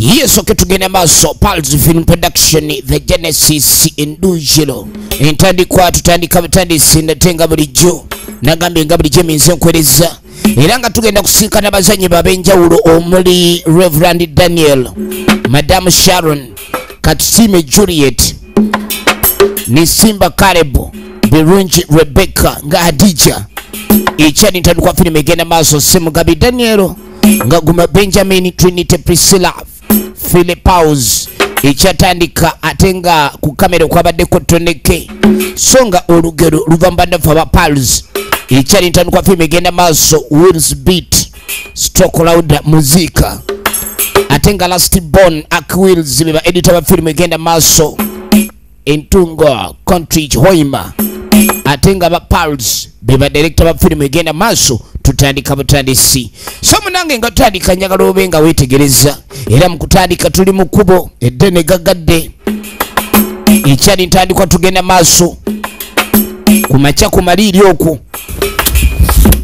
Yes, okay, tugenda maso Pulse Film Production, The Genesis Indujilo. Intandikwa tutandika butandisi ndatenga bulijjo. Nagambe nga bulijjo minze nkwereza. Era nga tugenda kusinkana bazanyi babenjawulo omuli Reverend Daniel, Madame Sharon, Katsime Juliet, Nisimba Caleb, Birungi Rebecca nga Hadija. Ichani ntandikwa film egenda maso Semugabi Daniel nga Guma Benjamin, Trinity Priscilla, Philippaus ichatandika atenga ku kamera kwabadde ko toneke songa olugero luvambanda fa Pulse ichali ntanu kwa film egenda maso Wills Beat Stroke Loud muzika atenga Last Born Aquils beba editor wa film egenda maso Entungo Country Hoima atenga ba Pulse beba director wa film egenda maso tutandika butandisi so munange nga tutandika njagala obenga wetegereza era mukutandika tuli mu kubo eddene gagadde ichali ntandikwa tugenda maso kumacha kumaliri oku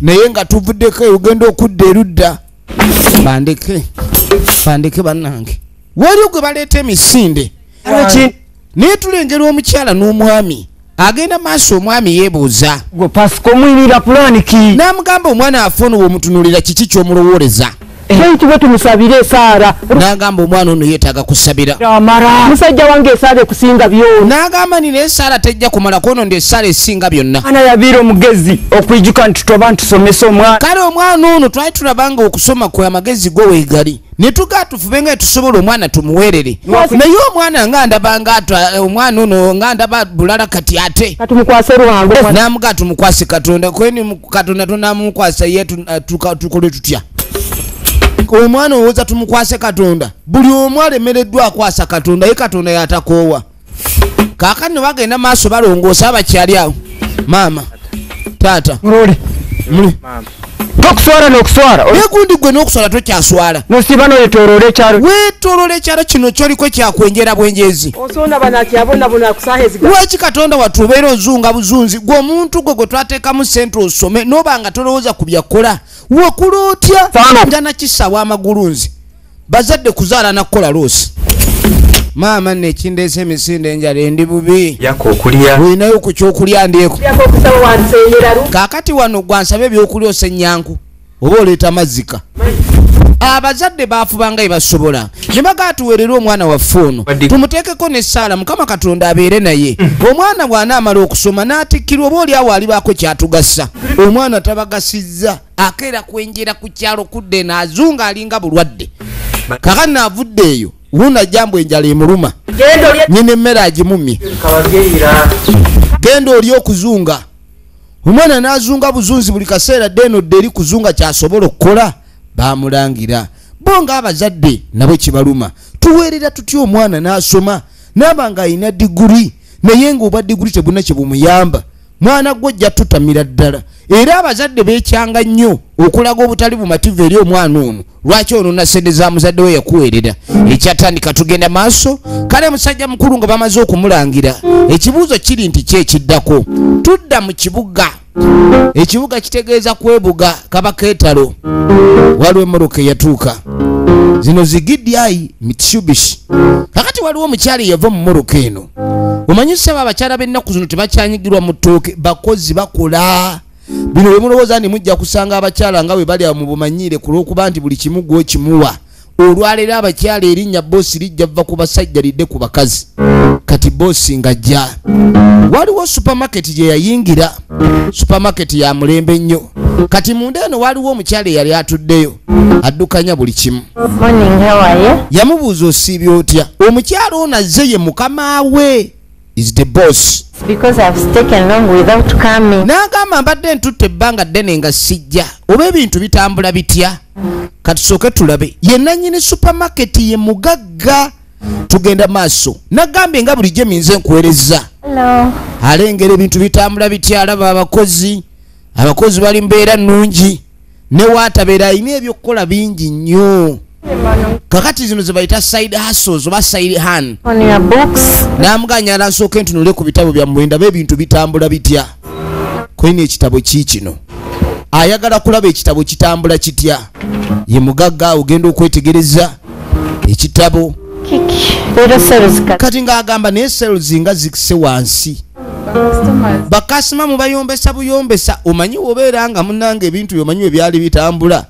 naye nga tuvuddeko ugenda okudda erudda bandeke bannange wali gwe baleeta emisinde naye tulengera omukyala n'omwami agenda maaso omwami yeebuuza gwe Pasco mwirira pulani ki n'amugamba omwana afuna omutunulira kiki ky'omulowooleza ekyo tumusabire Sara n'agamba omwana ono yeetaaga kusabira amara musajja wange Sara kusinga byonna n'agamba nti ne Sara tejja kumala kono ndi Sara esinga byonna ana yabira omugezi okwijuka nti tuba ntusomesa omwana kale omwana ono twali tulabanga okusoma kwe amagezi go weegali ne tugaa tufubenga tusobola omwana tumuweerere naye omwana nga ndabanga omwana ono nga ndaba bulala kati ate katumukwase Ruhango n'amugaa tumukwase Katonda kweni Katonda tonamukwasa ye tukole tutya omwana owoza tumukwase Katonda buli omu alemereddwa akwasa Katonda ye Katonda yatakoowa kaakati ne bagenda maaso balongoosa abakyali awo maama taata muli tokuswala n'okuswala negundi gwe n'okuswala tokyaswala nosiba n'oyetooloola ekyalo weetooloola ekyalo kino kyoliko kyakwenjera bwenjezi osonda banakyabonabona kusaahezika lwaki Katonda watubeera ozunga buzunzi gwe omuntu gwe twateekamu sente osome n'oba nga tolowooza ku byakola wakula otya nga nakisabwa amagulunzi bazadde kuzaala nakukola loosi maama nekindeesa emisinde enjala endi bubi olinayo ku kyokulya ndyeko kaakati wano gwansabe ebyokulya osenyanku oba oleeta mazika abazadde baafubanga ebasobola ne bagatuweerera omwana waffe ono tumuteekeko ne Saala Mukama Katonda abeere naye omwana bw'anaamala okusoma n'atikkirwa oba oli awo alibaako kyatugassa omwana tabagasizza akeera kwenjera ku kyalo kudde n'azunga alinga bulwadde kakati naavudde eyo wuna jambo enjala emuluma nyine emmere agimumye genda oli okuzunga omwana n'azunga buzunzi buli kaseera ddeno dde eri kuzunga kyasobola okukola bamulangira bonga abazadde nabo kibaluma tuweerera tutya omwana n'asoma n'abanga alina diguri naye ng'obwa diguri tebuna kye bumuyamba mwana gwojja tutamira ddala era abazadde beekyanga nnyo okulaga obutali bumativu eri omwana ono lwaki ono nasente za muzadde we yakuweerera ekyatandika tugenda maaso kale musajja mukulu nga bamaze okumulangira ekibuuzo kiri nti kyekiddako tudda mu kibuga ekibuga kitegeeza kwebuga kaba keetalo waliwo emmoroka eyatuuka zino zigidyayi Mitsubishi kakati waliwo omukyala yava mu mmoroka eno omanyi saba abakyala b'ennaku zino tebakyanyigirwa mu ttooke bakozi bakola bino bwe mulowooza nti mujja kusanga abakyala nga bwe bali mu bumanyiire ku lw'okuba nti buli kimu gw'okimuwa olwaleero abakyala erinnya boosi lijja vva ku basajja lidde ku bakazi kati boosi ng'ajja waliwo supermarket gye yayingira supermarket ya mulembe nnyo kati munda eno waliwo omukyala eyali atuddeyo addukanya buli kimu yamubuuza osiibye otya omukyala ono azze ye mukama we is the boss because I've taken long without coming. N'agamba mbadde ntutte ebbanga ddene nga sijja oba ebintu bitambula bitya katusooke tulabe ye nannyini supermarket ye mugagga tugenda maaso nagambye nga bulijjo minze nkuweereza alengera ebintu bitambula bitya alaba abakozi bali mbeera nnungi ne waatabeera alina ebyokukola bingi nnyo kakati zino ze bayita side hustles oba side hand On your books. N'amuganya alansooke ntunule ku bitabo bya mwenda b'ebintu bitambula bitya kwene ekitabo kikino ayagala kulaba ekitabo kitambula kitya ye mugagga ogenda okwetegereza ekitabo Kiki. Rero sales kati ng'agamba naye sales nga zikise wansi bakasima mubayombesa buyombesa omanyi obeera nga munange ebintu byomanyi ebyali bitambula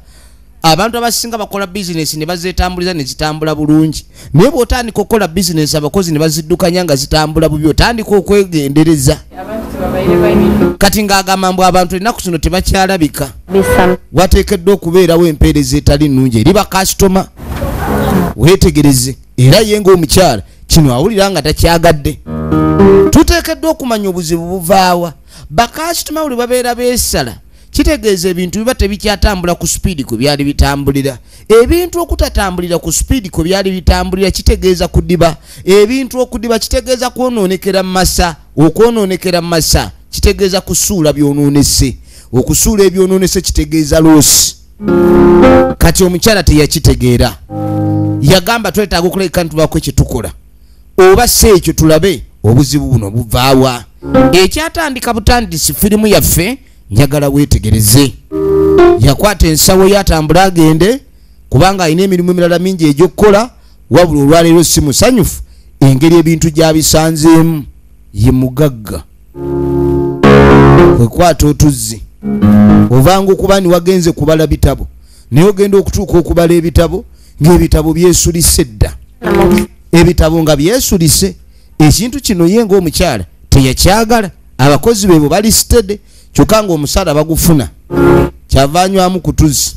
abantu abasinga bakola bizinesi ne bazetambuliza ne zitambula bulungi naye bw'otandika okukola bizinesi abakozi ne baziddukanya nga zitambula bubi otandika okwegendereza kati ng'agamba mbu abantu ennaku zino tebakyalabika wateekeddwa okubeerawo empeereza etali nnungi eri bakasitoma weetegereze era ye ng'omukyala kino awulira nga takyagadde tuteekeddwa okumanya obuzibu buvaawa bakasitoma buli babeera beesala kitegeeza ebintu biba tebikyatambula ku sipiidi kwe byali bitambulira ebintu okutatambulira ku sipiidi kwe byali bitambulira kitegeeza kudiba ebintu okudiba kitegeeza kwonoonekera mu masa okwonoonekera mu masa kitegeeza kusuula byonoonese okusuula ebyonoonese kitegeeza loosi kati omukyala teyakitegeera yagamba twetaaga okulabika ntubaako ekyetukola oba si ekyo tulabe obuzibu buno buvaawa ekyatandika butandisi firimu yaffe njagala weetegereze yakwata ensawo yatambula agende kubanga alina emirimu emirala mingi egy'okukola wabula olwaleero si musanyufu engeri ebintu gy'abisanzeemu ye mugagga kwekwata otuzzi ovanga okuba ni wagenze kubala bitabo naye ogenda okutuuka okubala ebitabo ng'ebitabo byesulise dda ebitabo nga byesulise ekintu kino ye ng'omukyala teyakyagala abakozi be bwe balisitede kyokka ng'omusaala bagufuna kyavaanywamu kutuzi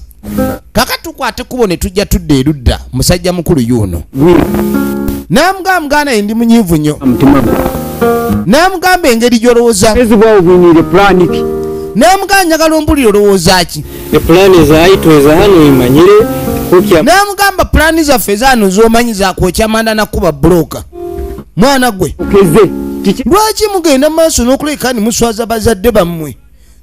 kaka tukwate kubo ne tujja tudda erudda musajja mukulu yuno n'amugamba muganda ye ndi munyiivu nnyo n'amugamba engeri gy'olowooza n'amugamba njagala ombulira olowooza ki n'amugamba pulaani zaffe ezaano z'omanyi zakwokya manda nakuba bulooka mwana gwe lwaki mugenda maaso n'okuleka ni muswaza bazadde bammwe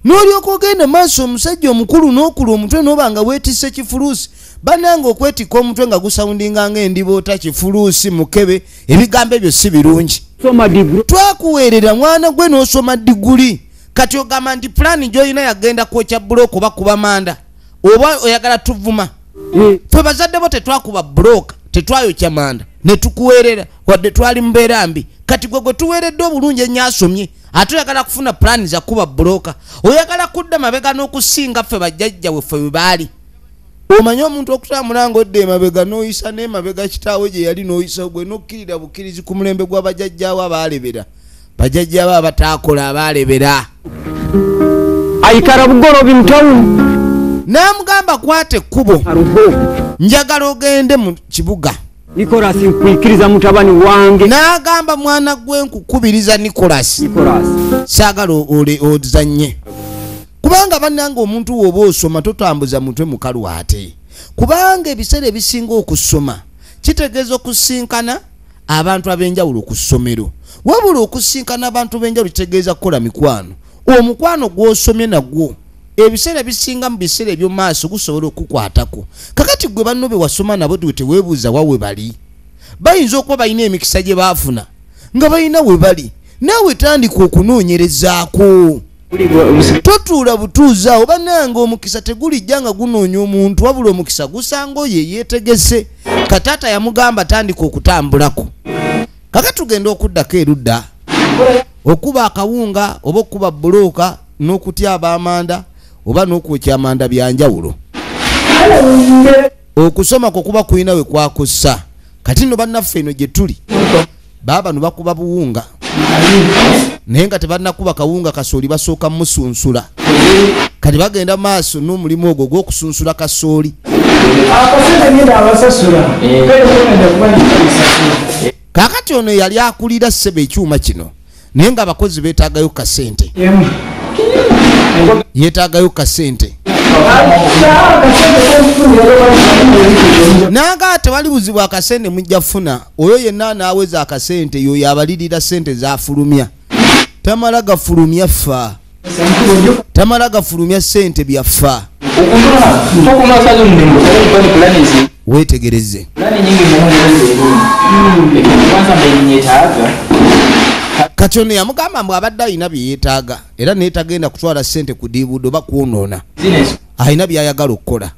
n'olyoka ogenda maaso omusajja omukulu n'okula omutwe n'oba nga weetisse kifuluusi bannanga okwetikka omutwe nga gusawundinga ng'endiboota kifuluusi mukebe ebigambo ebyo si birungi twakuweerera mwana gwe n'osoma diguli kati ogamba nti pulaani gy'olina yagenda kwokya bulooka oba kuba manda oba oyagala tuvuma ffe bazadde bo tetwakuba bulooka tetwayokya manda ne tukuweerera wadde twali mbeera mbi kati gwe tuweeredde obulungi ennyasomye ate oyagala kufuna pulaani za kuba bulooka oyagala kudda mabega n'okusinga ffe bajjajja weffe bwe baali omanyi omuntu okutambula ng'odda emabega n'oyisa n'emabega kitaawe gye yali n'oyisa gwe n'okkirira bukkirizi ku mulembe gw'abajjajjaawo abaalebera bajjajjaawo abataakola abaalebera ayikara bugolobi mutawuni n'amugamba kwata ekkubo njagala ogende mu kibuga Nikolasi nkwikiriza mutabani wange n'agamba mwana gwe nkukubiriza Nikolasi saagala ozanye kubanga bannanga omuntu w'oba osoma totambuza mutwe mukalu ate kubanga ebiseera ebisinga okusoma kitegeeza okusinkana abantu ab'enjawulo ku ssomero wabula okusinkana abantu b'enjawulo kitegeeza kukola mikwano omukwano gw'osomye nagwo ebiseera bisinga mu biseera eby'omu maaso gusobola okukwatako kakati gwe banno be wasoma nabo teweebuuza wawe bali bayinza okuba balina emikisa gye baafuna nga balina we bali naawe tandika okunoonyerezaako totuula butuuza oba nange omukisa tegulijja nga gunoonya omuntu wabula omukisa gusanga oyo yeetegese kataata yamugamba tandika okutambulako kaka tugenda okuddako erudda okuba akawunga oba okuba bulooka n'okutya ab'amanda oba n'okwokya amanda byanjawulo okusoma kwe kuba kulina we kwakussa kati nno bannaffe eno gye tuli baaba no bakuba buwunga naye nga tebannakuba kawunga kasooli basooka musunsula kati bagenda maaso n'omulimu ogwo gw'okusunsula kasooli kaakati ono yali akulira ssebe ekyuma kino naye nga abakozi beetaagayo kasente yeetaagayo kasente nanga tewali buzibu akasente mujja funa oyo yenna naaweza akasente yoyo abalirira sente zafulumya tamala gafulumya ffa tamala gafulumya sente byaffa weetegereze kati ono yamugamba mbu abadde alina bye yeetaaga era naye tagenda kutwala ssente ku diibuudo oba kwonoona alina by'ayagala okukola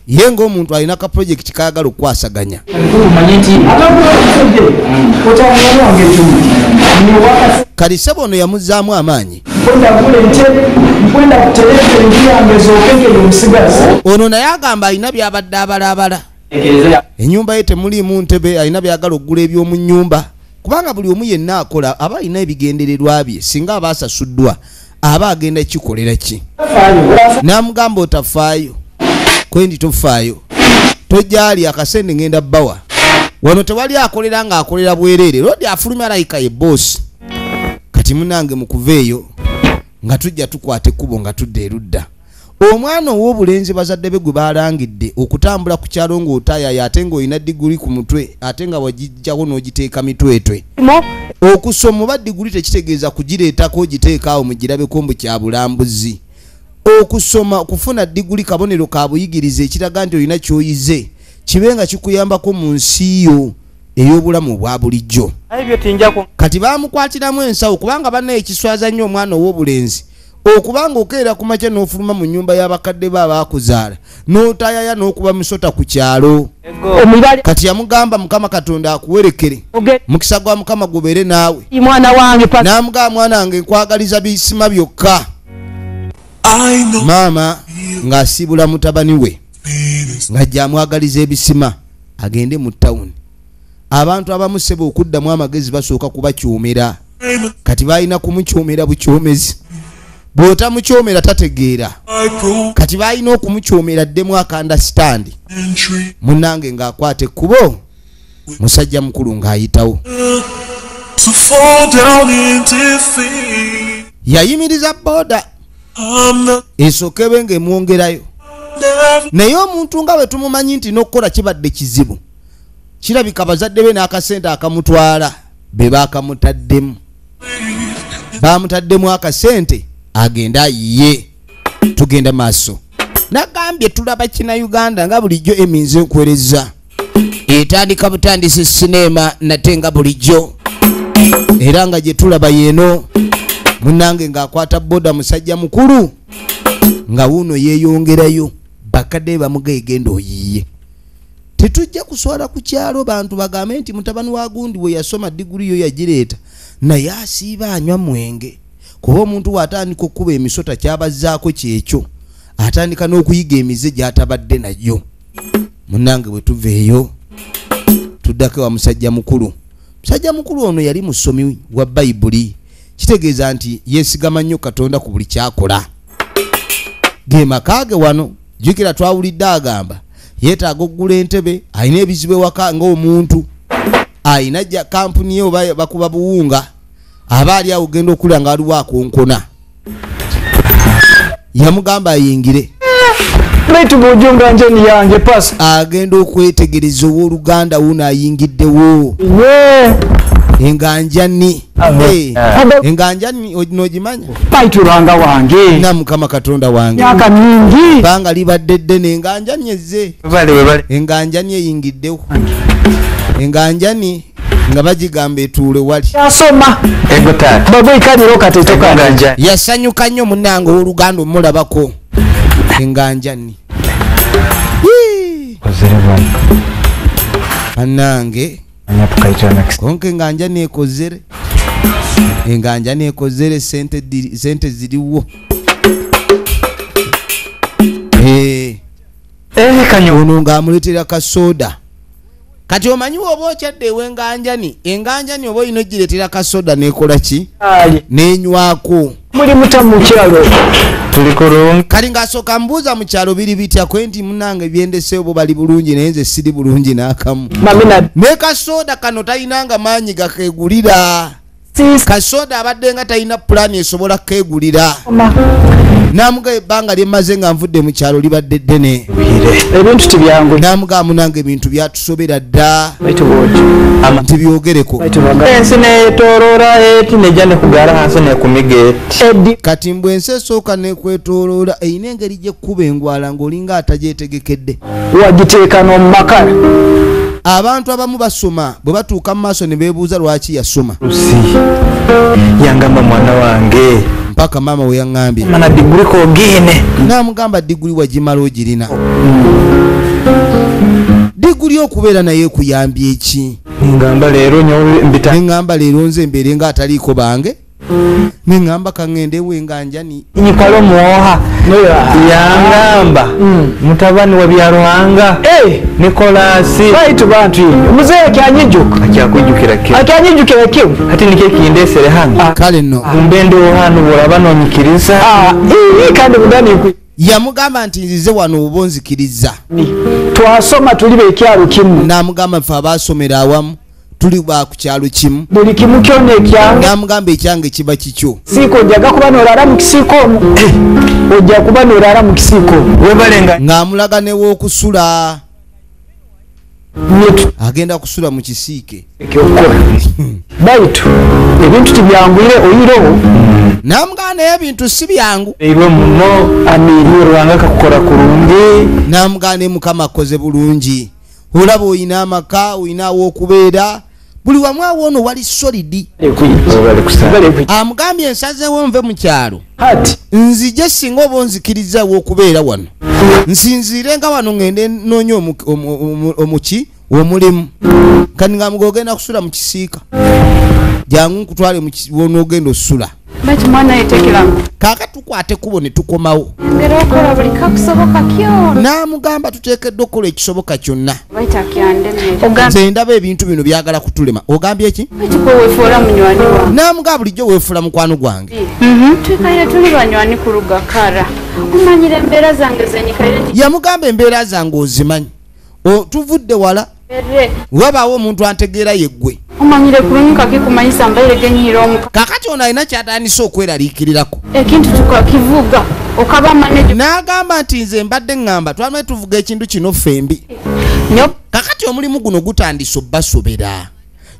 ye ng'omuntu alina ka project kayagala okukwasaganya kali ssebo ono yamuzzaamu amaanyi ono naye agamba alina byabadde abalaabala ennyumba ye temuliimu ntebe alina byagala okugula eby'omu nnyumba kubanga buli omu yenna akola aba alina ebigendererwa bye singa aba asasuddwa aba agenda kikolera ki n'amugamba otafaayo kwendi tofaayo tojali akasende ngenda bbawa wano tewali akolera nga akolera bwereere lodi afulumya alayika ye boss kati munange mukuveeyo nga tujja tukwate ekkubo nga tudde erudda omwana ow'obulenzi bazadde be gwe balangidde okutambula ku kyalo ng'otaayayo ate ng'olina diguli ku mutwe ate nga wagijjawo n'ogiteeka mitwetwe okusoma oba diguli tekitegeeza kugireetako ogiteekaawo mugirabeko mbu kya bulambuzi okusoma okufuna diguli kabonero ka buyigirize ekiraga nti olina ky'oyize kibe nga kikuyambako mu nsi yo ey'obulamu bwa bulijjo kati baamukwatiramu ensawo kubanga bannaye ekiswaza nnyo omwana ow'obulenzi okubanga okeera ku makya n'ofuluma mu nnyumba y'abakadde be abaakuzaala n'otayaya n'okuba musota ku kyalo kati yamugamba mukama katonda akuwerekere mukisa gwa mukama gubeere naawe n'amugamba mwana wange nkwagaliza bisima byokka maama ng'asiibula mutabani we ng'ajja amwagaliza ebisima agende mu tawuni abantu abamu ssebe okuddamu amagezi basooka kubakyomera kati balina kumukyomera bukyomezi bw'otamukyomera tategeera kati balina okumukyomera ddemu akandasitandi munnange ng'akwata ekkubo musajja mukulu ng'ayitawo yayimiriza booda esokebe ng'emwongerayo naye omuntu nga bwe tumumanyi nti n'okukola kibadde kizibu kirabika bazadde be n'akasente akamutwala be baakamutaddemu baamutaddemu akasente agenda ayiye tugenda maaso nagambye tulaba kina Uganda nga bulijjo eminze nkwereza etandika butandisi sinema nate nga bulijjo era nga gye tulaba yeeno munnange ng'akwata boda musajja mukulu nga wuuno yeeyongerayo bakadde bamugegenda oyiye tetujja kuswala ku kyalo bantu bagambe nti mutabani wa gundi we yasoma diguli yo yagireeta naye asiiba anywa mwenge kuba omuntu waatandika okkuba emisota kyabazzaako kyekyo atandika n'okuyiga emize gy'atabadde nayo munnange bwe tuveeyo tuddako wa musajja mukulu ono yali musomi wa bayibuli kitegeeza nti yeesigama nnyo katonda ku buli kyakola ge makaage wano jjukira twawulidde agamba yeetaaga okugula entebe alina ebizibu ewaka ng'omuntu alina jja kampuni ye oba bakuba buwunga aba ali awo genda okulira nga waliwo akonkona yamugamba ayingire agenda okwetegereza ow'oluganda wuno ayingiddewo enganjani enganjani n'ogimanya paitulanga wange na mukama katonda wange myaka mingi banga libadde ddene enganjani ezze enganjani eyingiddewo enganjani nga bagigamba etuule wali yasoma baba ikaniro katetoka yasanyuka nnyo munnange ow'oluganda omulabako enganjani annange konke enganjani ekozere enganjani ekozere sente ziriwo ono ng'amuleetera kasoda kati omanyi oba okyadde ewenganjani enganjani oba olina ogireetera kasoda nekola ki nenywako muli mutamu kyalo kali ng'asooka mbuuza mu kyalo biri bitya kwe nti munange byendeseewo bo bali bulungi naye nze siri bulungi n'akamu ne kasoda kano talinanga maanyi gakeegulira kasoda abadde nga talina pulaani esobola keegulira namuga ebbanga lyemaze nga nvudde mu kyalo libadde ddene ebintu tibyangu namuga munange ebintu byatusobera dda nti byogereko ensi neetoloora eti nejja nekugala hansi nekumiga eti kati mbwe ensi esooka nekwetoloola eyina engeri gyekkuba engwala ng'olinga atagyetegekedde wagiteeka n'omumakala abantu abamu basoma bwe batuuka mu maaso ne beebuuza lwaki yasoma yangamba mwana wange mpaka mama we yaŋŋambye mana diguli kogene namugamba diguli wagimala ogirina diguli okubeera naye kuyambye eki ngamba leero mbita neŋŋamba leero nze mbeere nga ataliiko bange neŋŋamba kaŋŋende we nga njani nyikalo muoha yangamba mutabani wa byarwanga Nikolasi baitu bantu muzee kyanyijuka akyanyijukira kimu ati nike kindesere hano kale nno mbende hano bwolaba nonyikiriza kandi mudani yamugamba nti nzize wano oba onzikiriza twasoma tuli bekyalo kimu namugamba ffe abaasomera awamu tuli ba ku kyalo kimu buli kimu kyonna ekyange namugamba ekyange kiba kikyo siiko ojjaga kuba noolala mu kisiiko omwo ojja kuba noolala mu kisiiko webalenga ng'amulaga newokusula agenda kusula mu kisiike ekyokukola baitu ebintu tibyangwire oyirewo namugamba naye ebintu si byangu eirwe muno amirwanga kakukola kurungi namugamba ne mukama akoze bulungi olaba oyina amaka oyina aw'okubeera buli wamu awoono wali solidi amugambye ensazeewo nve mu kyalo ati nzije singa oba onzikiriza aw'okubeera wano nsinziire nga wano ngende noonya omuki omulimu kani nga muga ogenda kusula mu kisiika jangu nkutwale wonoogenda osula bati mwana yetekeramu kaaka tukwate kubo ne tukomawo engeri okola buli kakusoboka kyona n'amugamba tuteekeddwa okukola ekisoboka kyonna baita kyandemye nze ndaba ebintu bino byagala kutulema ogambye ki ekiko weefuula munywani wange n'amugamba bulijjo weefula mukwano gwange twikaire tuli banywani ku lugakara omanyire embeera zange zenyikaire yamugamba embeera zange ozimanyi tuvudde wala erre wabaawo omuntu antegeera yeggwe omanyire kulunyuka kikumanyisa mbaire genyiira omuka kaakati ono alina kyatandise okweraliikirirako ekintu tukakivuga okaba manejo n'agamba nti nze mbadde ŋŋamba twame tuvuga ekintu kino fembi kakati omulimu guno gutandise obbasobera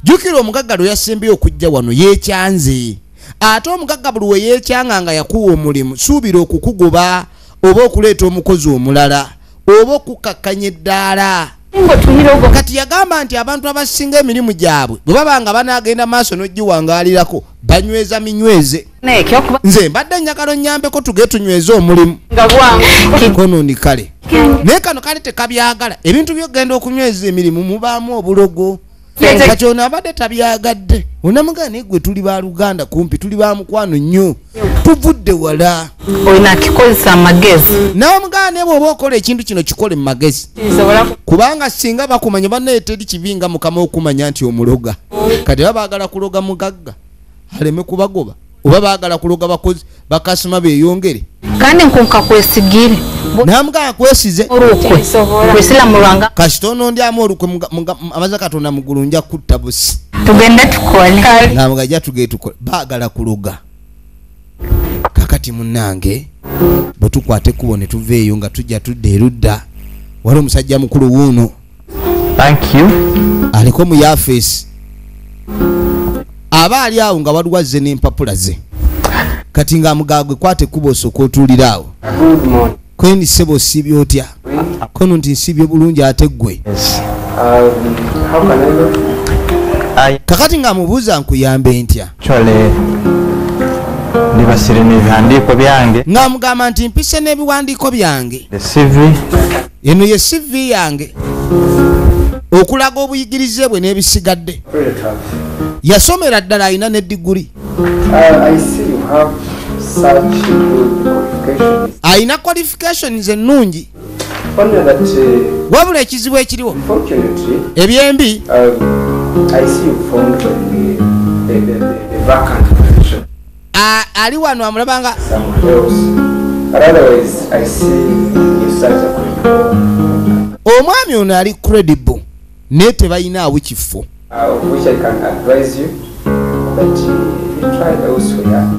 jjukira omugagga lwe yasembye okujja wano yeekyanze ate omugagga buli we yeekyanga nga yakuwa omulimu suubira okukugoba oba okuleeta omukozi omulala oba okukakkanya eddaala kati yagamba nti abantu abasinga emirimu gyabwe bwe baba nga banaagenda maaso n'ogiwangaalirako banyweza minyweze nze mbadde njagala nnyambeko tuge tunyweze omulimu kono ndi kale naye kano kale tekabyagala ebintu byogenda okunyweza emirimu mubaamu obulogo kati ono abadde tabyagadde onamugana naye gwe tuli ba Luganda kumpi tuli ba mukwano nnyo tuvudde wala olina kikozesa amagezi n'amugana naye bw'oba okola ekintu kino kikole mu magezi kubanga singa bakumanya bannaye teri kivinga mukama okumanya nti omuloga kati baba baagala kuloga mugagga aleme kubagoba oba baagala kuloga bakozi bakasima beeyongere kandi nkunka kwesigire n'amugana kwesize olukwe kwesila mulwanga kasitono ndyamu olukwe amaze katonda mugulu nja kutta busi tugende tukole n'amuga jja tugende tukole baagala kuloga kakati munnange bwe tukwate ekkubo ne tuveeyo nga tujja tudda erudda wali omusajja mukulu wuuno thank you aliko mu yafeesi aba ali awo nga walwazze n'empapula ze kati ng'amugagwe kwate ekkubo osooka otuulira awo kwendi ssebo osiibye otya kono nti nsiibye bulungi ate ggwe kakati ng'amubuuza nkuyambe ntya chole nibasire n'ebiwandiiko byange ng'amugamba nti mpise n'ebiwandiiko byange CV eno ye CV yange okulaga obuyigirize bwe n'ebisigadde yasomera ddala alina ne diguli alina qualifications ennungi wabula ekizibu ekiriwo ebyembi ali wano amulabanga omwami ono ali credible naye tebayinaawo kifo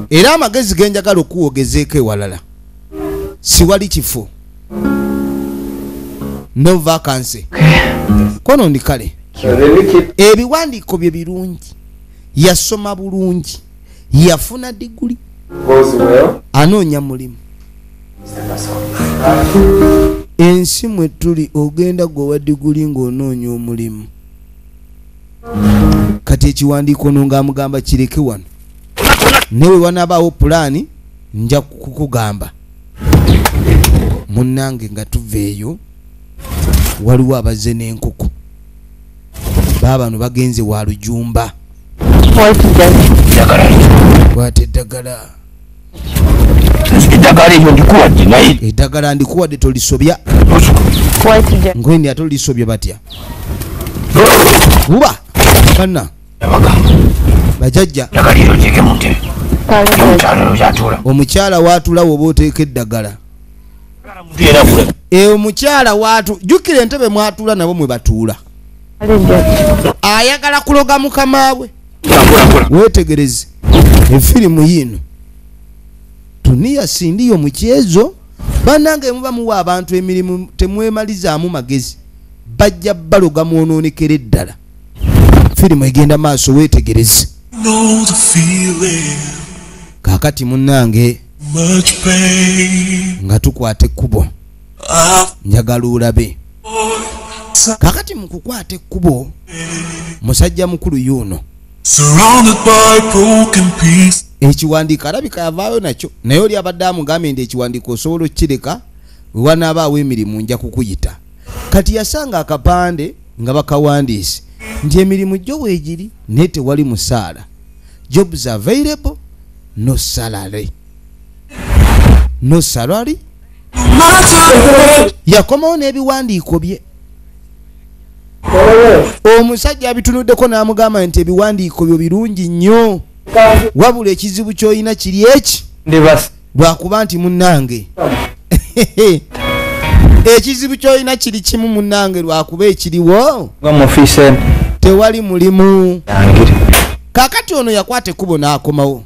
era amagezi genjagala okuwogezeeko ewalala siwali kifo no vacancy kono ndi kale ebiwandiiko bye birungi yasoma bulungi yafuna diguli anoonya mulimu ensi mwe tuli ogenda gwe wa diguli ng'onoonya omulimu kati ekiwandiiko no ng'amugamba kireke wano newe wanabaawo pulaani nja kukugamba munnange nga tuveeyo waliwo abazze n'enkoko baabano bagenze wa Lujumba kwata eddagala eddagala ndikuwadde tolisobya ngwendi atolisobya batya buba kana bajajja omukyala waatula woba oteeka eddagala omukyala waatu jjukira entebe mwatula nabo mwe batuula ayagala kuloga mukama we wetegereze efirimu yino Dunia sindiyo mukyezo banange muba muwa abantu emirimu temwemalizaamu magezi bajja baloga mwononekera eddala firimu egenda maaso wetegereze kakati munnange nga tukwata ekkubo njagala olabe kakati mukukwata ekkubo musajja mukulu yuno ekiwandiiko alabika yavaayo nakyo naye oli abadde amugambe nti ekiwandiiko osobola okukireka wewanaabaawo emirimu nja kukuyita kati yasanga akapande nga bakawandiise nti emirimu gyo weegiri naye tewali musaala jobs available no salary no salary yakomawo n'ebiwandiiko bye omusajja abitunuddeko n'amugamba nti ebiwandiiko byo birungi nnyo wabula ekizibu ky'olina kiri eki lwakuba nti munnange ekizibu ky'olina kiri kimu munnange lwakuba ekiriwo tewali mulimu kakati ono yakwata ekkubo n'akomawo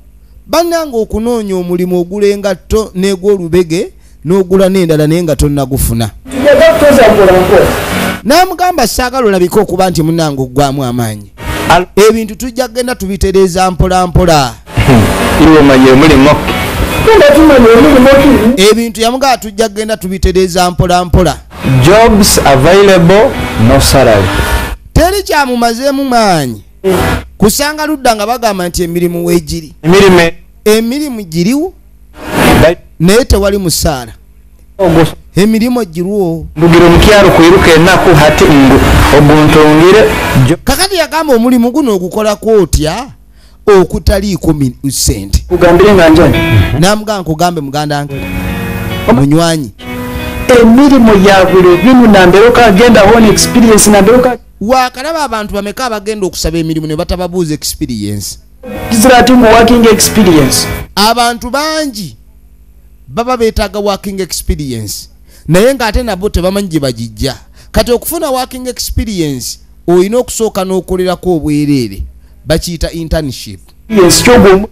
bannange okunoonya omulimu ogula engatto n'egw'olubege n'ogula n'endala naye nga tonnagufuna n'amugamba saagala olabike okuba nti munnange oggwamu amaanyi ebintu tujja kgenda tubitereeza mpola mpola ebintu yamugamba tujja kgenda tubitereeza mpola mpola jobs available no salary teri kyamumazeemu maanyi kusanga ludda nga bagamba nti emirimu weegiri emirimu giriwo naye tewali musaala emirimu giriwo ndugira omukyalo kwiruka ennaku hati ngu oguntongere kakati yagamba omulimu guno ogukolako otya okutaliiko sente kugambire nga njani namugamba nkugambe muganda wange munywanyi emirimu ya buli bimu namberoka agenda on experience namberoka wakalaba abantu bameka abagenda okusaba emirimu ne batababuuza experience kiziratingu working experience abantu bangi baba beetaaga working experience naye ng'ate nabo tebamanyi gye bagijja kati okufuna working experience olina okusooka n'okolerako obwereere bakiyita internship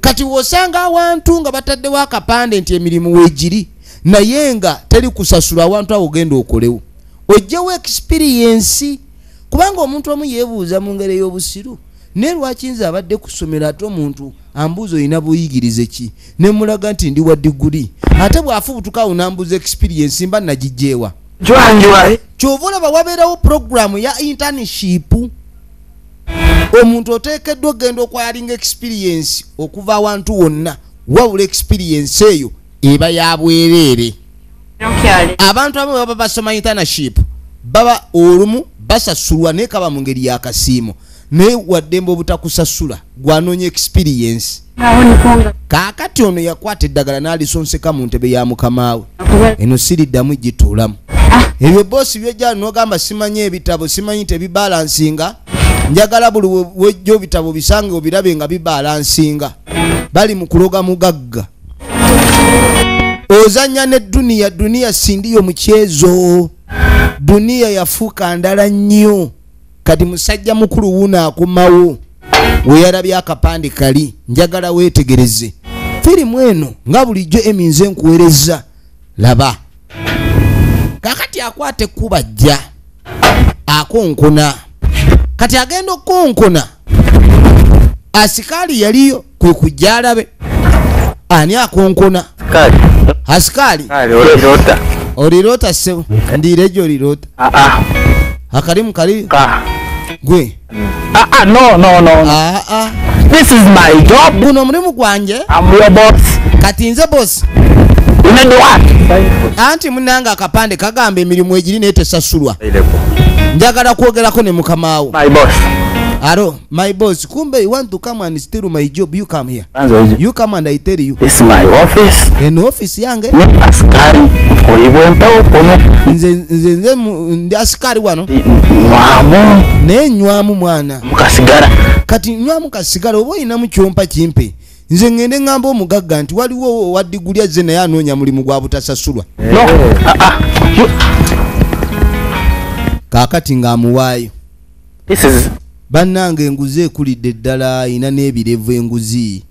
kati wosanga awantu nga bataddewo akapande nti emirimu weegiri naye nga teri kusasula awantu awo ogenda okolewo ojjewo experience kubanga omuntu omu yeebuuza mu ngeri ey'obusiru naye lwaki nze abadde kusomera ate omuntu ambuuza olina buyigirize ki ne mulaga nti ndi wa diguli ate bw'afubutukawo nambuuza experience mba nagijjeewa kyova olaba wabeerawo programu ya internship omuntu oteekeddwa ogenda okwalinga experience okuva awantu wonna wabula experience eyo eba ya bwereere abantu abamu baba basoma internship baba olumu basasulwa naye kaba mu ngeri y'akasiimo naye waddembe obutakusasula gwanoonya experience kaakati ono yakwata eddagala n'alisonseka mu ntebe ya mukamaawe eno siriddamu gituulamu ebyo boosi byojja n'ogamba simanyi ebitabo simanyi tebibalansinga njagala buli wejja ebitabo bisange obirabe nga bibalansinga bali mu kuloga mugagga ozanya ne duniya sindiyo mukyezo duniya yafuuka ndala nnyo kati musajja mukulu wuno akomawo weyalabye akapande kali njagala weetegereze firimu eno nga bulijjo eminze nkuweereza laba kakati akwata ekkuba jja akonkona kati agenda okukonkona asikaali yaliyo kwe kujja alabe ani akonkona asikaali olirota sebo ndirejo olirota akalimu kali gwe no this is my job guno mulimu gwanje I'm your boss kati nze boss anti munanga akapande kagamba emirimu egiri naye tesasulwa njagala kwogerako ne mukamaawo. My boss. Aro, my boss, kumbe you want to come and steal my job, you come here. You come and I tell you. This is my office. In office yange. Askari oibwe mpao kono. Nze ndi askari wano. Mwamu. Ne nywamu mwana. Mukasigara. Kati nywamu kasigara obo inamu kyompa kimpe. Nze ngende ngamba omugagga nti waliwo wadigulya ze naye anoonya mulimu gwa butasasulwa. No. Kakati ng'amuwaayo. This is bannange enguzi ekulidde ddala ina n'ebirevu enguzi.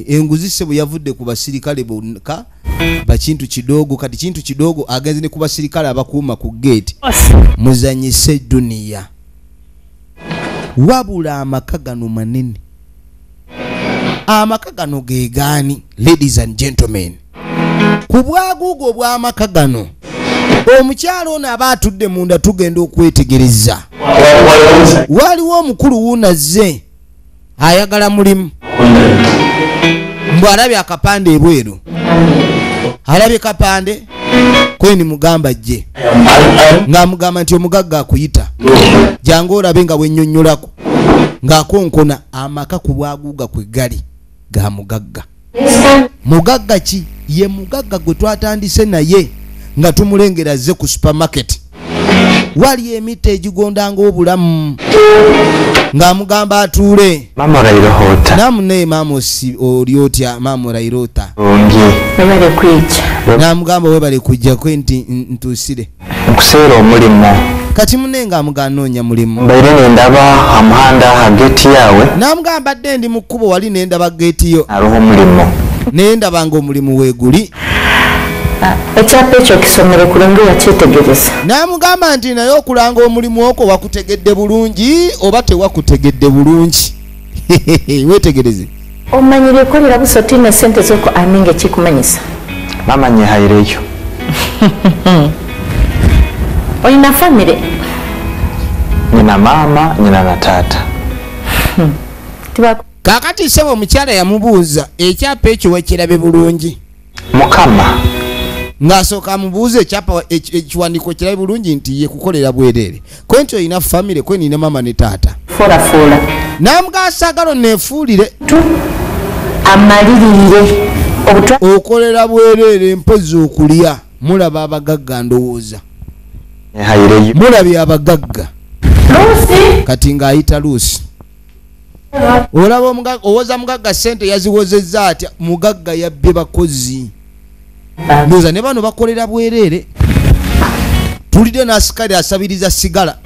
Enguzi sebo yavudde ku basirikale bonna bakintu kidogo kati kintu kidogo agenze ne ku basirikale abakuuma ku gate muzanyise duniya wabula amaka gano manene. Amaka gano ge gaani ladies and gentlemen ku bwaguugo obw'amaka gano omukyalo ono aba atudde munda tugenda okwetegereza. Waliwo omukulu wuunazze ayagala mulimu mbw alabye akapande ebweru alabye kapande kweni mugamba jje ng'amugamba nti omugagga akuyita jangu olabe nga bwennyonnyolako ng'akonkona amaka ku bwaguuga kwe gali ga mugagga. Mugagga ki? Ye mugagga gwe twatandise naye nga tumulengera azze ku supermarket wali emita egigondanga obulamu ng'amugamba atuule. Mama Rairota. Namune mama oli otya mama Rairota. Webale kwijja. N'amugamba webale kujja kwe nti ntuusire. Nkuseera omulimu. Kati munenga amugamba noonya mulimu. Mbaire nendaba amuhanda ageti yawe. N'amugamba dde ndi mu kkubo wali nendaba geeti yo. Aliwo omulimu. Nendaba ng'omulimu weeguli. Ekyapa ekyo kisomere kulengera kyetegereza. N'amugamba nti naye okulanga omulimu okwo wakutegedde bulungi oba tewakutegedde bulungi. Weetegereze. Omanyire ekolera busoti ne ssente z'oko aminga kikumanyisa. Mama nyehaireyo. Olina famire? Nina mama, nina na taata. Kakati sebo omukyala yamubuuza ekyapa ekyo wekirabe bulungi. Mukama. Ng'asooka amubuuza ekyapa ekiwandiiko kirabe bulungi nti ye kukolera bwereere. Kwe nti olina famire kwe nina mama ne taata. Fuula. N'amugamba saagala neefuulire. Amalirire. Okolera bwereere mpozi okulya. Mulaba abagagga ndowooza. Nyehaireyo. Mulabye abagagga. Lucy. Kati ng'ayita Lucy. Olaba omugagga owoza mugagga ssente yaziwozezza atya mugagga yabbye bakozi. Ndoza ne bano bakolera bwereere. Tulide n'asikali asabiriza sigala.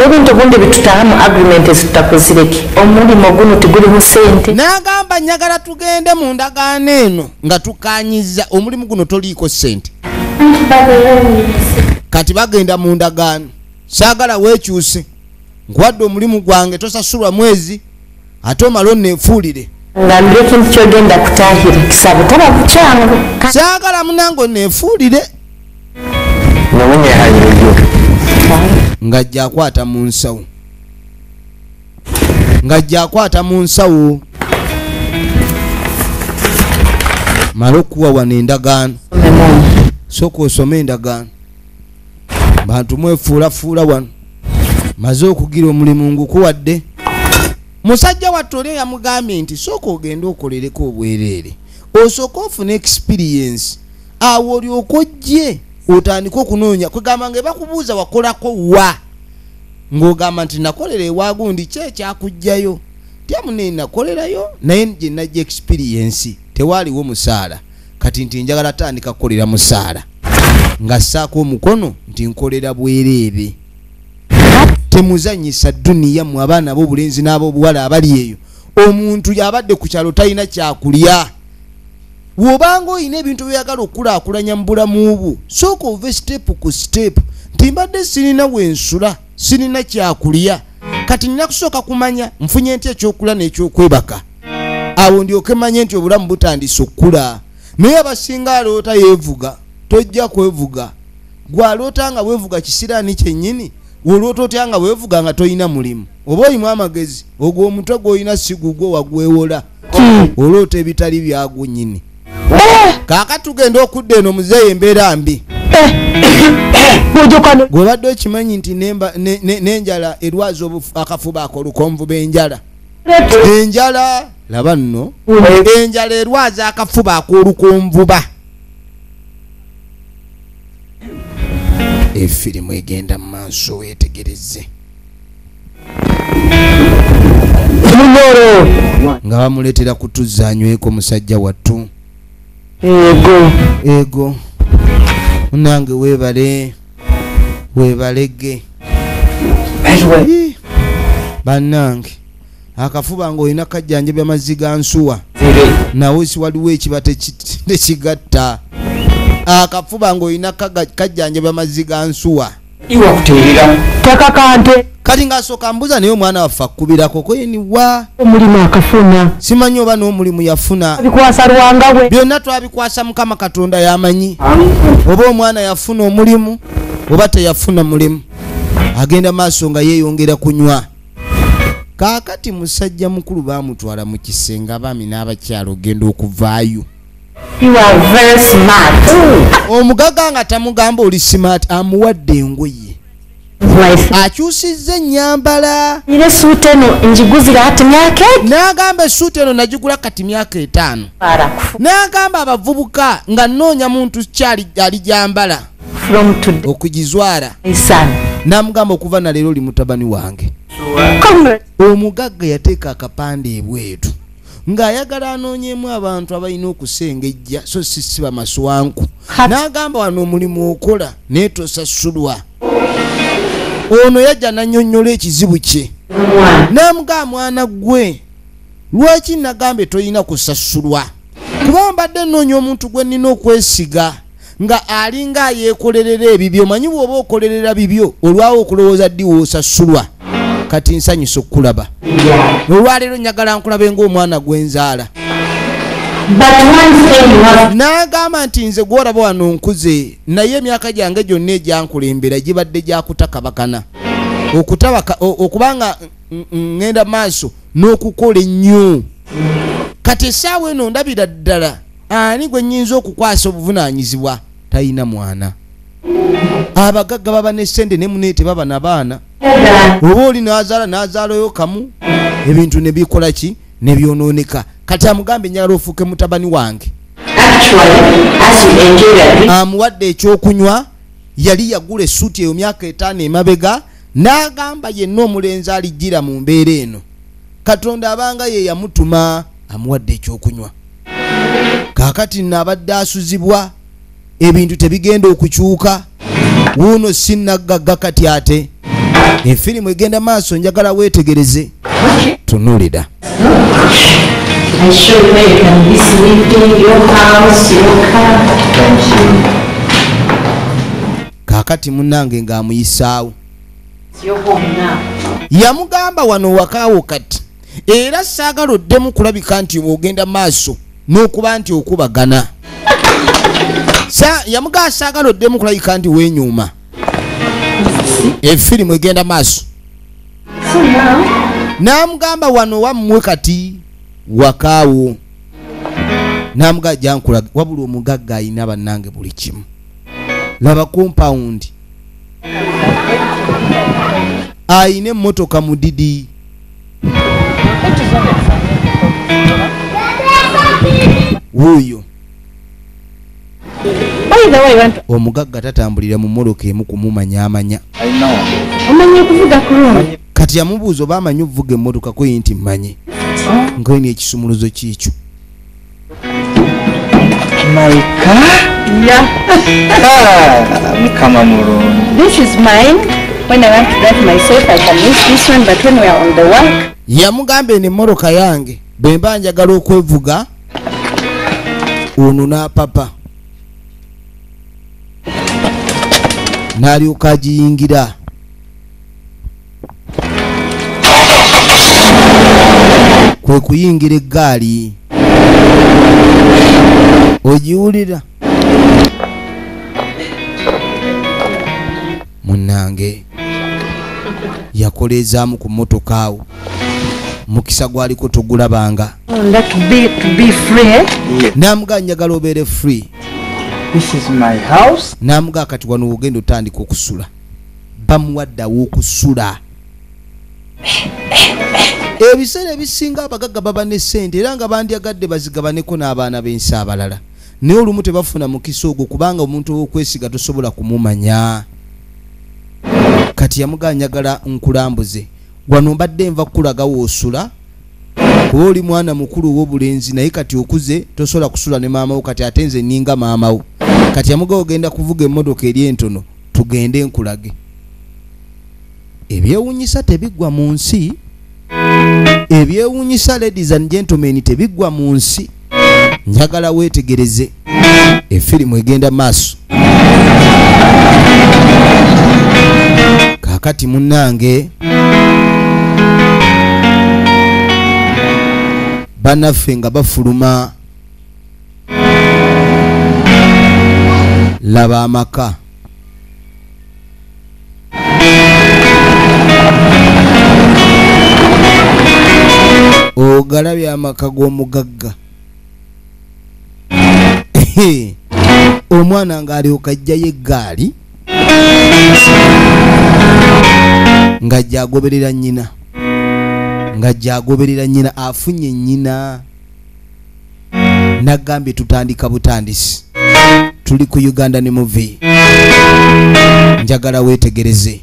Ebintu bundi bitutaamu agreement ezitutakuzireki omulimu guno tigulimu ssente. N'agamba nyagala tugende mu ndagaano eno nga tukaanyiza omulimu guno toliiko ssente. Kati bagenda mu ndagaano saagala weekyuse nkuwadde omulimu gwange tosasulwa mwezi ate omala onneefuulire. Nga ndyo ekintu kyogenda kutaahira kisaba taba bukyangu. Saagala munange onneefuulire. Nawe nyehaireyo. Ng'ajja akwata mu nsawo. Ng'ajja akwata mu nsawo. Mala okuwa wano endagaano. Sooka osome endagaano. Bantu mwefuulafuula wano. Maze okugira omulimu ngukuwadde. Musajja wattu oli yamugambye nti sooka ogende okolereko obwereere. Osooka ofune experience. Awo olyoka ojje otandika okunoonya kwegamba nga bakubuuza wakolako wa ng'ogamba nti nakolera ewagundi ki ekyakujjayo tyamune nakolerayo naye gye najja experience tewaaliwo musaala kati nti njagala tandika kukolera musaala nga ssaako omukono nti nkolera bwereere. Temuzanyisa duniya mu abaana b'obulenzi n'ab'obuwala abali eyo. Omuntu yabadde ku kyalo talina kyakulya. Wobanga oyina ebintu byagala okulaakulanya mu bulamu bwo sooka ove step ku step nti mbadde sirina wensula sirina kyakulya kati nina kusooka kumanya nfunye nti ekyokulya n'ekyokwebaka awo ndyoke manye nti obulamu butandise okukula. Naye abasinga aloota yeevuga tojja kwevuga gwaloota nga weevuga kisiraani kyennyini woloota otya nga weevuga nga toyina mulimu oba oyimu amagezi ogwo omutwe gw'olina sigugwo wagwewola olwoota ebitali byagwo nyini kaaka tugenda okudda eno muzeeyi embeera mbi gw'obadde okimanyi nti n'enjala erwaza akafuba ak'olukonvuba enjala laba nno enjala erwaza akafuba ak'olukonvuba efirimu egenda mu maaso weetegereze nga bamuleetera kutuzanyweko musajja wattu ego nange weebalege bannange akafuba ng'olina kajjanjabya mazzi ga nsuwa nawe si waliwo ekiba tekigatta akafuba ng'olina kajjanjabya mazzi ga nsuwa takakante kati ng'asooka mbuza naye omwana waffe akkubirako kweniwa omulimu akafuna simanyi oba n'omulimu yafuna bikwasa Ruwanga we byonna twabikwasa Mukama Katonda yamanyi oba omwana yafuna omulimu oba teyafuna mulimu agenda maaso nga yeeyongera kunywa kaakati musajja mukulu baamutwala mu kisenge abaami n'abakyalo ogenda okuvaayo omugaga nga tamugamba oli smart amuwadde engoye akyusizza ennyambala n'agamba essuuti eno nagigula kati myaka 5 n'agamba abavubuka nga nnoonya muntu kyali alijambala okugizwala n'amugamba okuva na leero oli mutabani wange omugagga yateeka akapande ebweru ng'ayagala anoonyemu abantu abalina okusengejja so si bamaswanku n'agamba wano omulimu okola naye tosasulwa ono yajja nannyonnyola ekizibu kye n'amugamba mwana gwe lwaki nagambe toyina kusasulwa kuba mbadde nnoonya omuntu gwe nnina okwesiga nga alinga ayeekolerera ebibyo manyi bw'oba okolerera bibyo olwawo okulowooza ddi woosasulwa kati nsanyusa okukulaba olwaleero njagala nkulabe ng'omwana gwenzaala n'agamba nti nze gw'olaba wano nkuze naye emyaka gyange gyonna egyankulembera gibadde gyakutakabakana okubanga ngenda maaso n'okukola ennyo kati essaawa eno ndabira ddala ani gwe nnyinza okukwasa obuvunaanyizibwa talina mwana abagagga baba n'essente ne muneete baba na baana oba oli n'azaalayo kamu ebintu ne bikola ki ne byonooneka kati amugambe njagala ofuuke mutabani wange amuwadde ekyokunywa yali yagula essuuti eyo myaka 5 emabega n'agamba yenna omulenzi alijjira mu mbeera eno Katonda abanga ye yamutuma amuwadde ekyokunywa kaakati n'abadde asuzibwa ebintu tebigenda okukyuka wuuno sinnagagga kati ate efirimu egenda maaso njagala weetegereze tunulira kaakati munnange ng'amuyisaawo yamugamba wano wakaawo kati era saagala oddemu kulabika nti ogenda maaso n'okuba nti okubagana yamugamba saagala oddemu kulabika nti weenyuuma efirimu egenda maaso n'amugamba wano wammwe kati wakaawo n'amugamba jankulaga wabula omugagga ayina bannange buli kimu laba kompawundi ayina emmotoka mudidi wuuyo omugagga tatambulira mu mmoloka emu kumumanyamanya omanyi okuvuga kulungi kati yamubuuza oba amanyi okuvuga emmotoka kwe nti mmanyi ngoyina ekisumuluzo kiikyo Maika? Yeah. Mukama mulungi. This is mine. When I want to drive myself, I can use this one, but when we are on the work, yamugamba eno emmoloka yange bwe mba njagala okwevuga ono n'apapa n'alyoka agiyingira kwe kuyingira eggaali ogiwulira munnange yakolezaamu ku mmotoka awo mukisa gwaliko togulabanga to be free. n'amugaa njagala obeere free. This is my house. n'amugaa kati wano ogenda otandika okusula. Bamuwaddawo okusula. Ebiseera ebisinga abagagga baba ne ssente era nga bandyagadde bazigabaneko n'abaana b'ensi abalala. Naye olumu tebafuna mukisa ogwo kubanga omuntu ow'okwesiga tosobola kumumanya. Kati yamugaa njagala nkulambuze. Wano mbadde nva kukulagawo osula. Kuba oli mwana mukulu ow'obulenzi naye kati okuze tosobola kusula ne maama wo kati ate nze nninga maama wo. Kati yamugaa ogenda kuvuga emmotoka eri entono tugende nkulage. Ebyewuunyisa tebiggwa mu nsi. Ebyewuunyisa ladies and gentlemen tebiggwa mu nsi. Njagala weetegereze. Efirimu egenda maaso. Kaakati munnange banaffe nga bafuluma. Laba amaka. Ogalabye amaka g'omugagga. Omwana ng'alyoka ajjayo eggaali ng'ajja agoberera nnyina. Ng'ajja agoberera nnyina afunye nnyina. Nagambye tutandika butandisi. Tuli ku Uganda ne movie. Njagala weetegereze.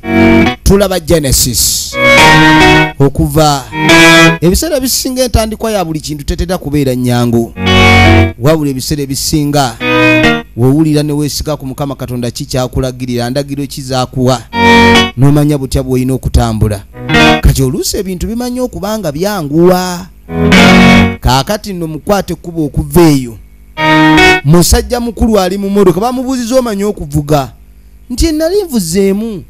Tulaba Genesis. Okuva ebiseera bisinga entandikwa ya buli kintu tetera kubeera nnyangu. Wabula ebiseera ebisinga wowulira ne weesiga ku Mukama Katonda kikyakulagirira ndagiro kizaakuwa n'omanya butya bw'olina okutambula. Kati oluusi ebintu bimanya okubanga byanguwa. Kaakati nno mukwate ekkubo okuva eyo. Musajja mukulu ali mu mmotoka bamubuuziza omanya okuvuga. Nti nali nvuzeemu.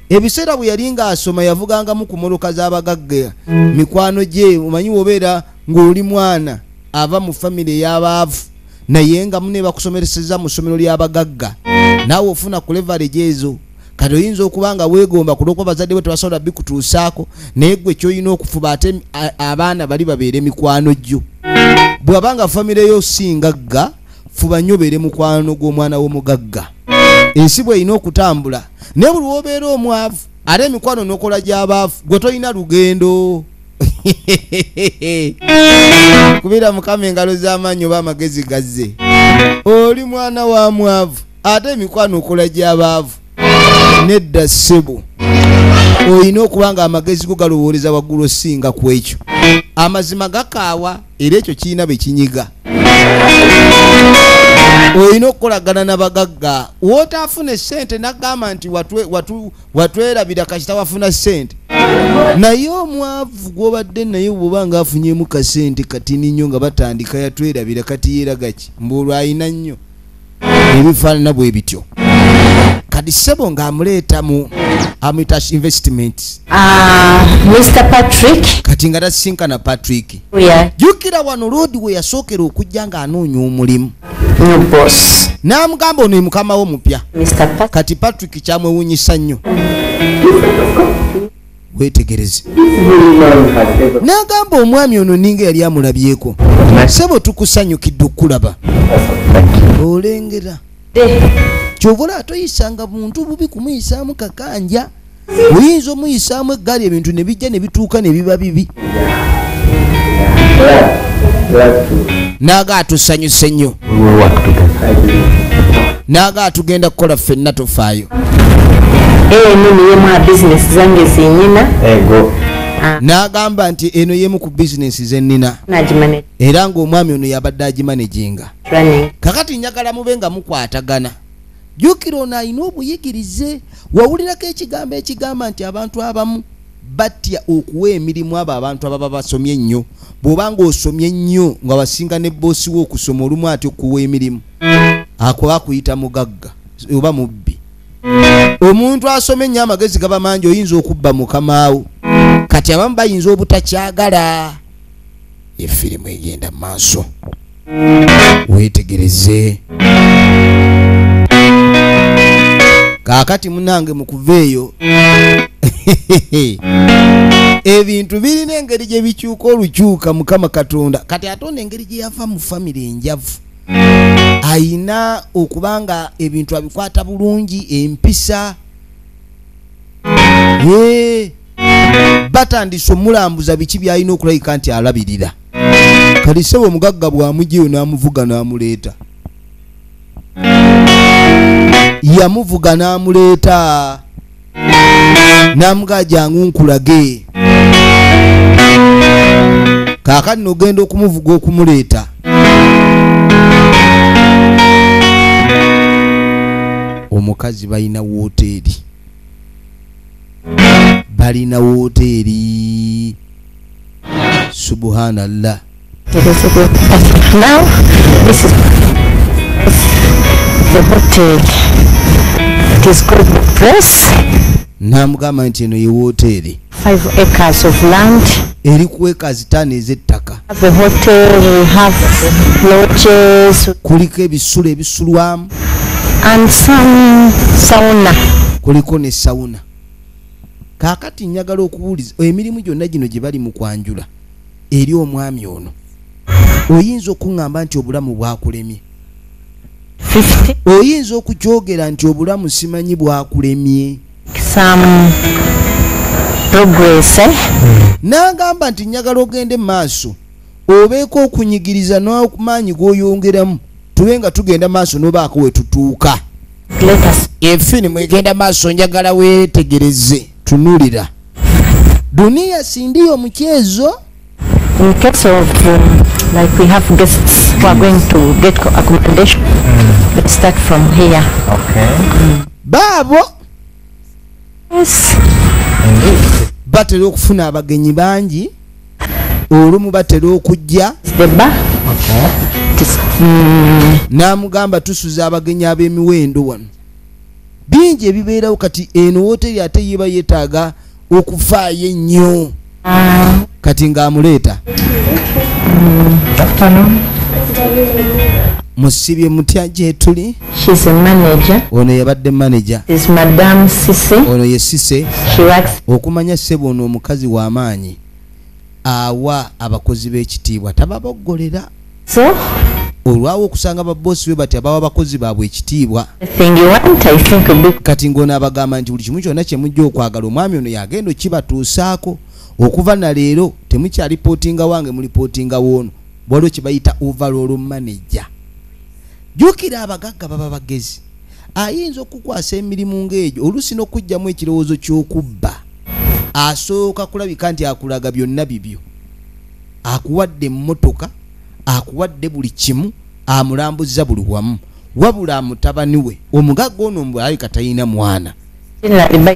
Ebiseera bwe yali ng'asoma yavugangamu ku mmotoka z'abagagga. Mikwano gye omanyi wobeera ng'oli mwana ava mu famire ey'abaavu naye nga mune bakusomereseza mu ssomero ly'abagagga. Naawe ofuna ku leverage ezo. Kati oyinza okuba nga weegomba kulwokuba bazadde bwe tebasobola bikutuusaako naye gwe ky'olina okufuba ate abaana bali babeere mikwano gyo. Bw'abanga famire yo singagga fuba nnyo obeere mukwano gw'omwana w'omugagga. Ensi bw'erina okutambula naye buli w'obeera omwavu ate emikwano n'okola gy'abaavu gwe tolina lugendo. Kubira Mukama engalo z'amaanyi oba amagezi gazze. Oli mwana wa mwavu ate emikwano okola gy'abaavu. Nedda ssebo olina okuba nga amagezi go galowooleza waggulu osinga ku ekyo. Amazima gakaawa era ekyo kirina bye kinyiga. Olina okukolagana n'abagagga. Wootaafuna ssente n'agamba nti watwerabira kasita wafuna ssente. Naye omwavu gw'obadde naye bw'oba nga afunyeemu kasente katini nnyo nga batandika yatwerabira kati yeeraga ki mbuolwo ayina nnyo. Ebifaanana bwe bityo. Kati ssebo ng'amuleeta mu Amitash Investments. Mr. Patrick. Kati nga tasinkana Patrick. Jjukira wano Lodi we yasookera okujja ng'anoonya omulimu. Boss. N'amugamba ono ye mukama wo mupya. Kati Patrick kyamwewuunyisa nnyo. Weetegereze. N'agamba omwami ono ninga yali amulabyeko. Ssebo tukusanyukidde okulaba. Olengera. Kyovula atoyisanga muntu bubi kumuyisaamu kakanja. Oyinza omuyisaamu eggaali ebintu ne bijja ne bituuka ne biba bibi. Naaga atusanyuse nnyo. Naaga atugenda kukola ffenna tofaayo. Eno yemu a business zange zenyina. N'agamba nti eno yemu ku bizinesi ze nnina. Era ng'omwami ono yabadde agimanaginga. Kakati njagala mube nga mukwatagana. Jjukira ono alina obuyigirize. Wawulirako ekigambo ekigamba nti abantu abamu batya okuwa emirimu abo abantu ababa basomye ennyo. Bw'oba ng'osomye ennyo nga wasinga ne boosi wo okusoma olumu ati okuwa emirimu. Ako bakuyita mugagga oba mubbi. Omuntu asomye ennyo amagezi gaba mangi oyinza okubba mukama wo. Kati abamu bayinza obutakyagala. Efirimu egenda mu maaso. Weetegereze. Kaakati munange mukuva eyo ebintu birina engeri gye bikyuka olukyuka Mukama Katonda kati atonda engeri gye yava mu famire enjavu ayina okubanga ebintu abikwata bulungi empisa batandise omulambuza biki byalina okulayika nti alabirira kati sebo omugagga bw'amugyeyo n'amuvuga n'amuleeta yamuvuga n'amuleeta n'amugaa jangu nkulage kaakati n'ogenda okumuvuga okumuleeta omukazi balina woteeri subhanallah. Now this is the hotel. It is called Press. Namugamba nti eno ye woteeri 5 acres of land. Eri ku acres 5 ez'ettaka. The hotel we have lodges. Kuliko ebisulo ebisulwamu. And some sauna. Kuliko ne sauna. Kaakati njagala okubuuliza emirimu gyonna gino gye bali mu kwanjula eri omwami ono oyinza okuŋŋamba nti obulamu bwakulemye 50. Oyinza okukyogera nti obulamu simanyi bwakulemye some progress Nagamba nti njagala ogende maaso obeeko okunyigiriza n'okumaanyi g'oyongeramu tube nga tugenda maaso n'obaako we tutuuka efirimu egenda maaso njagala weetegereze tunulira dunia si ndiyo mchezo. In case of like we have guests who are going to get accommodation, let's start from here. Okay. Babo. Yes. Batera okufuna abagenyi bangi olumu batera okujja the bar. Okay. Namugamba tusuza abagenyi ab'emiwendo wano bingi ebibeerawo kati eno hoteli ate yeba yetaaga okufaayo ennyo kati ng'amuleeta musibye mutya gye tuli. She's a manager. Ono yabadde manager. Is Madame Sise. Ono ye Sise. She works. Okumanya ssebo ono omukazi w'amaanyi awa abakozi b'ekitiibwa tababoggolera. So olwawo okusanga babbosi be bati abawa abakozi baabwe ekitiibwa kati ng'ono abagamba nti buli kimu kyonna kye mujja okwagala omwami ono yagenda okibatuusaako okuva na leero temukyalipootinga wange mulipootinga woono waliwo kye bayita overall manager. Jjukira abagagga baba bagezi ayinza okukwasa emirimu ng'egyo oluusi n'okugyamu ekirowoozo ky'okubba asooka kulabika nti akulaga byonna bibyo akuwadde emmotoka akuwadde buli kimu amulambuza buli wamu wabula mutabani we omugagga ono mbwalabika talina mwana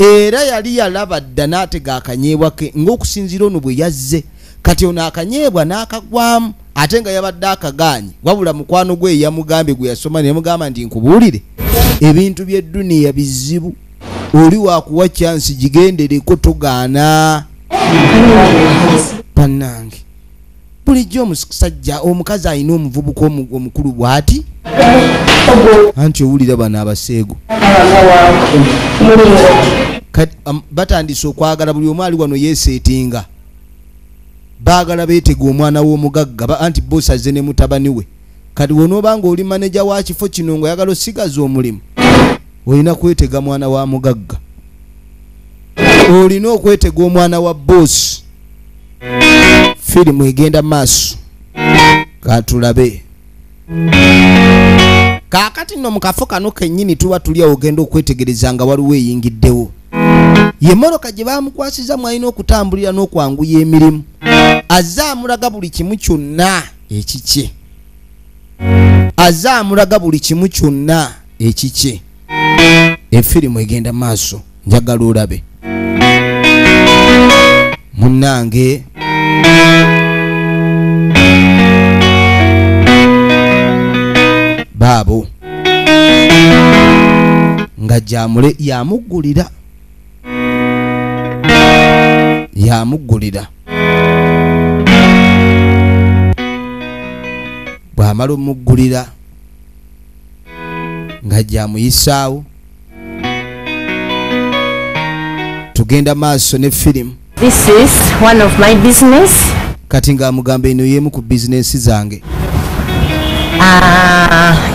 era yali yalaba dda n'atega akanyeebwa ke ng'okusinziira ono bwe yazze kati ono akanyeebwa n'akagwamu ate nga yabadde akagaanyi wabula mukwano gwe yamugambye gwe yasoma ne yamugamba nti nkubuulire ebintu by'edduniya bizibu oli wakuwa chansi gigendereko togaana bannange. Bulijjo omusajja omukazi alina omuvubuka omukulu bw'ati anti owulira bano abaseego batandise okwagala buli omu ali wano yeeseetinga baagala beetega omwana w'omugagga anti bosi azze ne mutabani we kati wonoobanga oli maneja wa kifo kino ng'oyagala osigaza omulimu olina kwetega mwana wa mugagga olina okwetega omwana wa bosi. Firimu egenda maaso katulabe kaakati nno mu kafo kano kennyini tuba tuli awo ogenda okwetegereza nga waliwo eyingiddewo ye mmoloka gye baamukwasiza mwalina okutambulira n'okwanguya emirimu azze amulaga buli kimu kyonna ekikye azze amulaga buli kimu kyonna ekikye. Efirimu egenda maaso njagala olabe munnange. Baabo nga jamule yamuggulira bw'amala omuggulira nga jamuyisaawo tugenda maaso ne firimu. This is one of my business. Kati ng'amugamba eno y'emu ku bizinensi zange.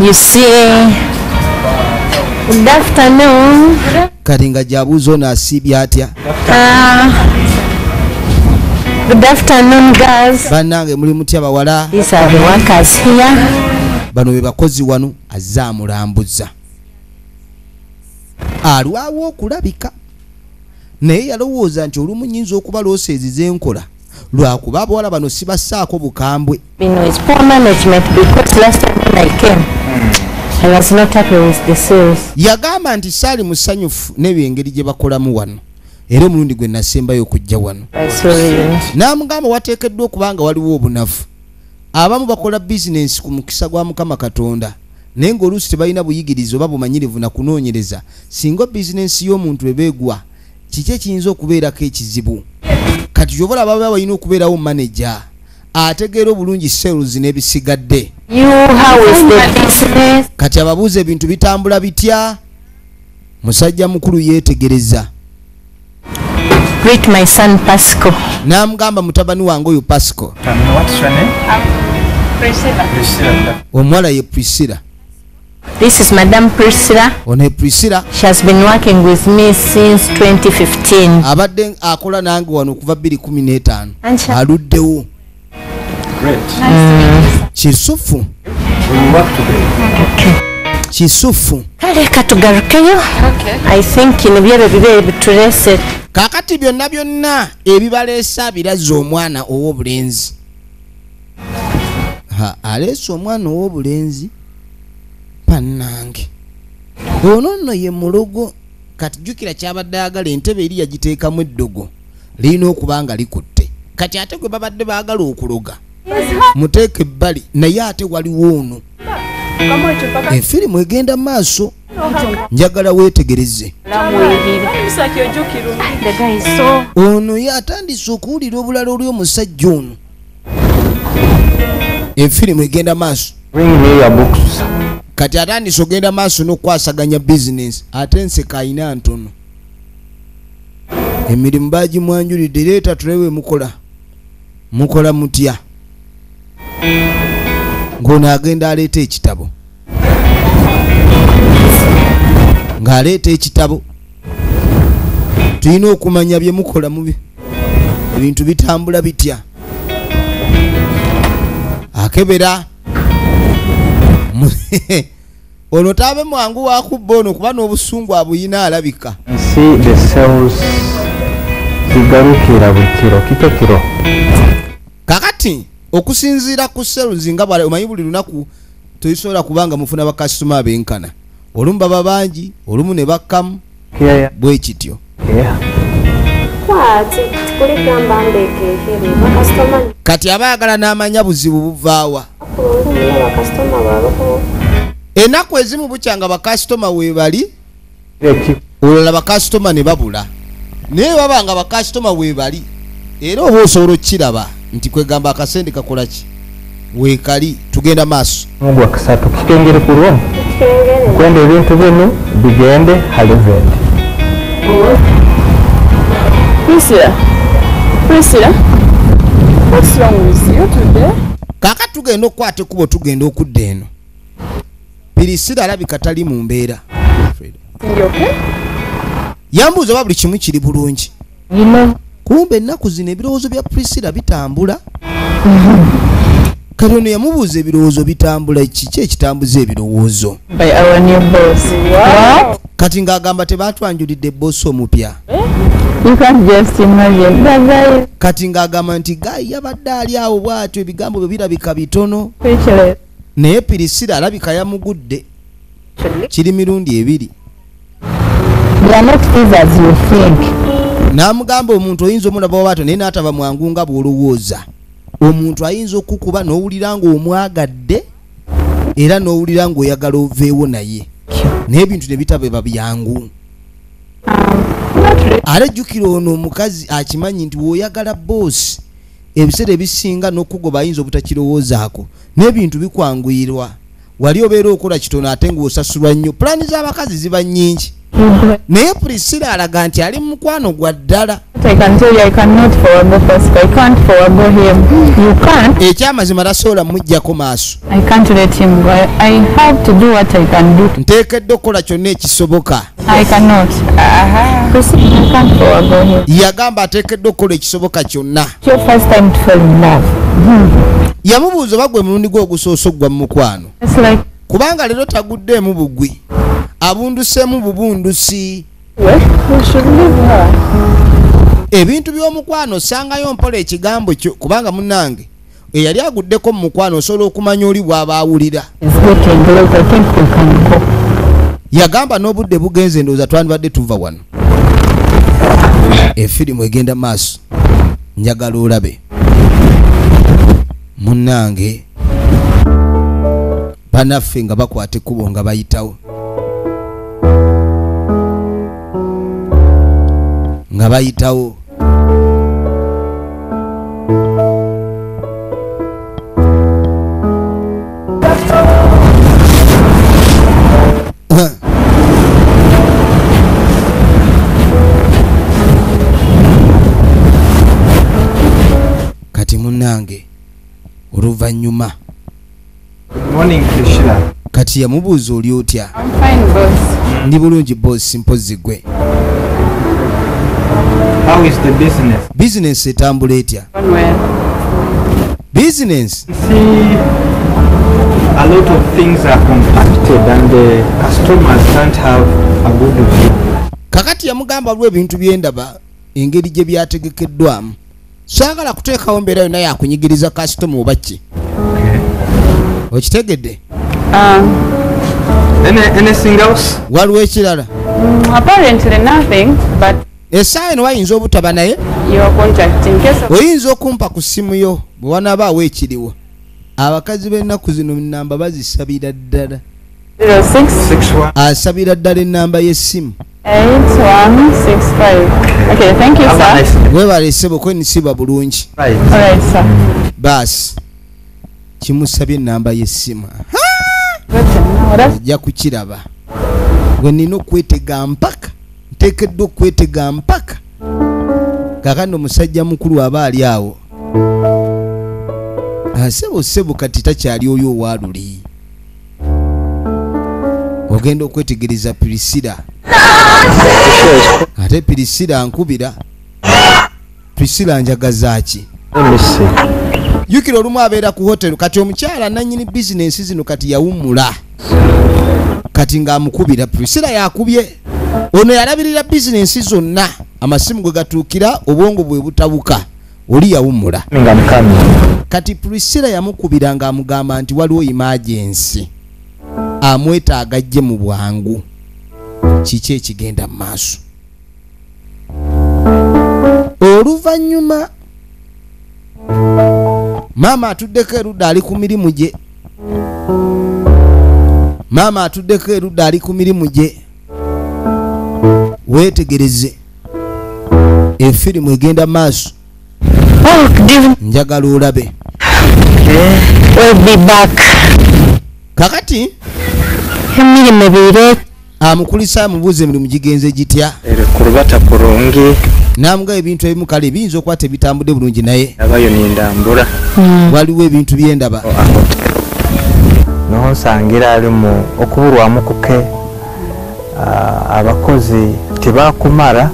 You see, good afternoon. Kati nga gy'abuuza ono asiibye atya. Good afternoon, guys. Bannange muli mutya bawala? These are the workers here. Bano be bakozi wano azze amulambuza. Alwawo okulabika. Naye yalowooza nti olumu nnyinza okuba looseeziza enkola. Lwakuba abawala bano sibassaako bukambwe. It's poor management because last time when I came, I was not happy with the sales. Yagamba nti saali musanyufu n'ebyengeri gye bakolamu wano. Era omulundi gwe nasembayo okujja wano. N'amugamba wateekeddwa okubanga waliwo obunafu. Abamu bakola bizinensi ku mukisa gwa Mukama Katonda. Naye ng'oluusi tebalina buyigiriza oba bumanyirivu na kunoonyereza. Singa bizinensi y'omuntu ebeegwa, kiki ekiyinza okubeerako ekizibu? Kati gyobola baba balina okubeerawo manager ategeera obulungi sales n'ebisigadde. Kati ababuuza ebintu bitambula bitya? Musajja mukulu yeetegereza. Greet my son Pasco. N'amugamba mutabani wange oyo Pasco. What's your name? Priscilla. Omuwala ye Priscilla. This is Madame Priscilla. Ono Priscilla. She has been working with me since 2015. Abadde akola nange wano okuva 2015. Ansha. Aluddewo. Great. Kisufu. We work today. Kisufu. Kale katugarukeyo. I think in byero bibe bitulese. Kakati byonna byonna ebibaleesa biraza omwana ow'obulenzi. Aleesa omwana ow'obulenzi. Pannange. Ono nno ye mulogo. Kati jjukira kyabadde ayagala entebe eri yagiteekamu eddogo. Lirina okuba nga likutte. Kati ate gwe babadde baagala okuloga. Muteeke ebbali naye ate waliwo ono. Efirimu egenda maaso. Njagala weetegereze. Ono yatandise okuwulira obulala olw'omusajja ono. Efirimu egenda maaso. Bring me your books. Kati atandise ogenda maaso n'okwasaganya bizinensi ate enseka ayina ntono. Emirimu baagimwanjulidde leeta tulewe mukola. Mukola mutya? Ng'ono agenda aleeta ekitabo. Ng'aleeta ekitabo. Tulina okumanya bye mukola mubi. Ebintu bitambula bitya. Akebera. Ono tabe mwangu wakubba ono kuba n'obusungu abuyina alabika. See the cells. Zigarukira bukiro kito. Kakati okusinziira ku sales nga bwale omanyi buli lunaku tuyisobola kubanga mufuna bakasitoma abenkana. Olumu baba bangi, olumu ne bakkamu. Bwe kityo. Kati abaagala n'amanya buzibu buvaawa. Ennaku ezimu bukyanga bakasitoma weebali, olala bakasitoma ne babula. Naye babanga bakasitoma weebali, era oba osobola okukiraba nti kwegamba akasente kakola ki? Weekali tugenda maaso. Mugwa kasatu kikengere ku lwo. Kwenda ebintu bino bigende halivende. Priscilla, what's wrong with you today? Kaka tugenda okwate kubo tugenda okudda eno. Priscilla alabika tali mu mbeera. You okay? Yambuuza oba buli kimu kiri bulungi. Kumbe ennaku zino ebirowoozo bya Priscilla bitambula. Kati ono yamubuuza ebirowoozo bitambula, kiki ekitambuza ebirowoozo? By our new boss. What? Kati ng'agamba tebaatwanjulidde bosi omupya. You can't just imagine. That guy Kati ng'agamba nti Guy yabadde ali awo bw'atyo ebigambo bwe birabika bitono. is speechless. Naye Priscilla alabika yamugudde. Kiri mirundi ebiri. They are not easy as you think. N'amugamba omuntu oyinza omulaba bw'atyo naye n'ataba mwangu nga bw'olowooza. Omuntu ayinza okukuba n'owulira ng'omwagadde era n'owulira ng'oyagala oveewo naye. Naye ebintu ne bitaba byangu. Ate jjukira ono omukazi akimanyi nti w'oyagala boosi ebiseera ebisinga n'okugoba ayinza obutakirowoozaako n'ebintu bikwanguyirwa wali obeera okola kitono ate ng'osasulwa nnyo. Pulaani z'abakazi ziba nnyingi. Naye Priscilla alaga nti ali mu mukwano gwa ddala. I can tell you, I cannot forego Pascal. I can't forego him. You can't. Ekyamazima tasobola mujjako maaso. I can't let him go. I have to do what I can do. Nteekedde okukola kyonna ekisoboka. I cannot. Priscilla, I can't forego him. Yagamba ateekedde okukola ekisoboka kyonna. It's your first time to fall in love. Yamubuuza oba gwe mulundi gwe ogusoosa ogwa mu mukwano. It's like, Kubanga leero taguddeemu bugwi. Abunduseemu bubundusi. well, we should leave her. Ebintu by'omukwano sangayo mpola ekigambo kyo kubanga munnange eyali aguddeko mu mukwano osobola okumanya oli bw'aba awulira. It's getting late. I think we can go. Yagamba n'obudde bugenze ndowooza twandibadde tuva wano. Efirimu egenda maaso. Njagala olabe. Munnange banaffe nga bakwata ekkubo nga bayitawo. Nga bayitawo. Kati munnange oluvannyuma. Good morning, Priscilla. Kati yamubuuza oli otya? I'm fine, boss. Ndi bulungi boss, mpozi gwe. How is the business? Business etambula etya? One well. Business? You see, a lot of things are compacted and the customers can't have a good view. Kakati yamugamba lwe ebintu byendaba engeri gye byategekeddwamu. Saagala kuteekawo mbeera yonna yakunyigiriza kasitoma oba ki. Okay. Okitegedde? Anything else? Waliwo ekirala? Apparently nothing, but Essaawa eno wayinza obutaba naye? your contact in case of Oyinza okumpa ku ssimu yo bwe wanaabaawo ekiriwo. Abakazi b'ennaku zino nnamba bazisabira ddala. 06 61. Asabira ddala ennamba y'essimu. 8165. Okay, thank you, Have a sir. nice day. Weebale ssebo kwenisiba bulungi. Right. All right, sir. Baasi kimusabye ennamba y'essimu. Good to know. That's Ajja kukiraba. Gwe nina okwetega mpaka. Nteekeddwa okwetega mpaka. Kakano omusajja mukulu aba ali awo. Sebo kati takyali oyo owaaluli. Ogenda okwetegereza Priscilla. Ate Priscilla nkubira. Priscilla njagaza ki? Let me see. Yukiro olumu abeera ku hotelu kati omukyala nannyini bizinensi zino kati yawummula. Kati ng'amukubira Priscilla yakubye. Ono yalabirira bizinensi zonna. Amasimu gwe gatuukira obwongo bwe butabuka. Oli yawummula. I'm coming. Kati Priscilla yamukubira ng'amugamba nti waliwo emergency. Amwetaaga ajje mu bwangu. Kiki ekigenda mu maaso? Oluvannyuma maama atuddeko erudda ali ku mirimu gye. Maama atuddeko erudda ali ku mirimu gye. Weetegereze. Efirimu egenda maaso. Oh, good Njagala olabe. We'll be back. Kakati Emirimu ebire. amukulisa amubuuza emirimu gigenze gitya. Kurubata kurungi. Namuga ebintu ebimu kale biyinza okuba tebitambudde bulungi naye Abayo nindambula. waliwo ebintu byendaba. Noho nsangira ali mu okubulwamu kuke. Abakozi tebakumara.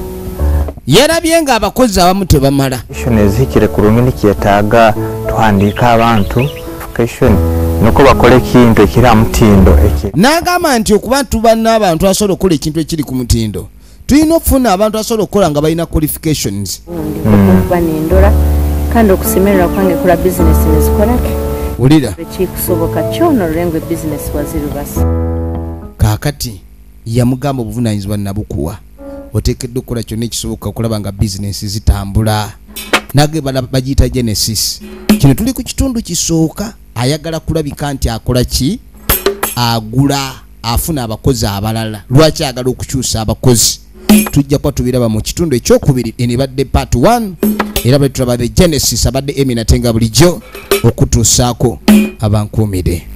Yerabye nga abakozi abamu tebamala. Education ezihikire kurungi nikyetaaga tuhandiika abantu education nuko bakole ekintu ekiri ha mutindo eki. N'agamba nti okuba tuba n'abantu asobola okukola ekintu ekiri ku mutindo tulina okufuna abantu asobola okukola nga balina qualifications. okuba nendola kandi okusemerera kwange kola bizinesi nezikolake Wulira ekikusoboka kyono olwengwe bizinesi wazirubasa. kaakati yamugamba obuvunaanyizibwa nabukuwa oteekeddwa okukola kyonna ekisoboka okulaba nga bizinesi zitambula. Nage bagiyita Genesis. Kino tuli ku kitundu kisooka ayagala kulabika nti akola ki? Agula afuna abakozi abalala. Lwaki ayagala okukyusa abakozi? Tujja kuba tubiraba mu kitundu ekyokubiri enibadde part 1 era bwe tulaba the Genesis abadde Emina Tenga bulijjo okutuusaako abankuumire.